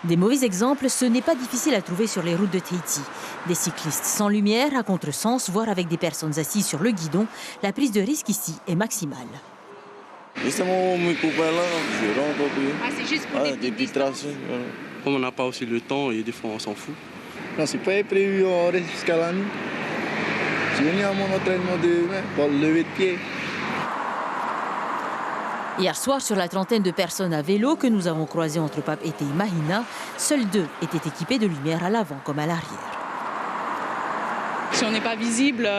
Des mauvais exemples, ce n'est pas difficile à trouver sur les routes de Tahiti. Des cyclistes sans lumière, à contresens, voire avec des personnes assises sur le guidon, la prise de risque ici est maximale. Justement, mes copains là, je rentre un peu. Ah, c'est juste pour des petites tracés. Comme on n'a pas aussi le temps et des fois on s'en fout. Non, c'est pas prévu jusqu'à la nuit. Je suis venu à mon entraînement pour le lever de pied. Hier soir, sur la trentaine de personnes à vélo que nous avons croisées entre Pape et Mahina, seuls 2 étaient équipés de lumière à l'avant comme à l'arrière. Si on n'est pas visible,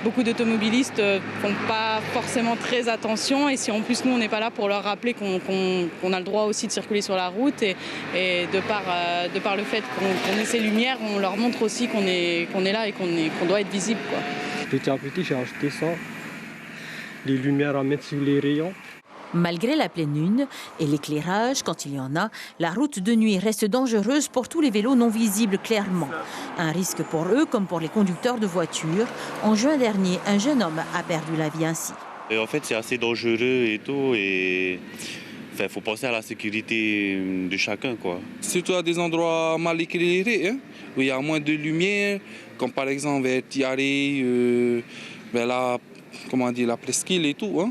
beaucoup d'automobilistes ne font pas forcément très attention. Et si en plus nous, on n'est pas là pour leur rappeler qu'on a le droit aussi de circuler sur la route. Et de par le fait qu'on ait ces lumières, on leur montre aussi qu'on est là et qu'on doit être visible, quoi. Petit à petit, j'ai acheté ça. Les lumières à mettre sur les rayons. Malgré la pleine lune et l'éclairage, quand il y en a, la route de nuit reste dangereuse pour tous les vélos non visibles clairement. Un risque pour eux comme pour les conducteurs de voitures. En juin dernier, un jeune homme a perdu la vie ainsi. Et en fait, c'est assez dangereux et tout. Et il faut penser à la sécurité de chacun, quoi. Surtout à des endroits mal éclairés, hein, où il y a moins de lumière, comme par exemple vers Tiare, la presqu'île et tout. Hein.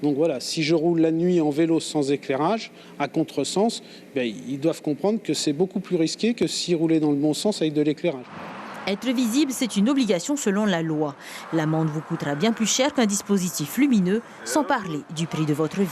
Donc voilà, si je roule la nuit en vélo sans éclairage, à contresens, ils doivent comprendre que c'est beaucoup plus risqué que si rouler dans le bon sens avec de l'éclairage. Être visible, c'est une obligation selon la loi. L'amende vous coûtera bien plus cher qu'un dispositif lumineux, sans parler du prix de votre vie.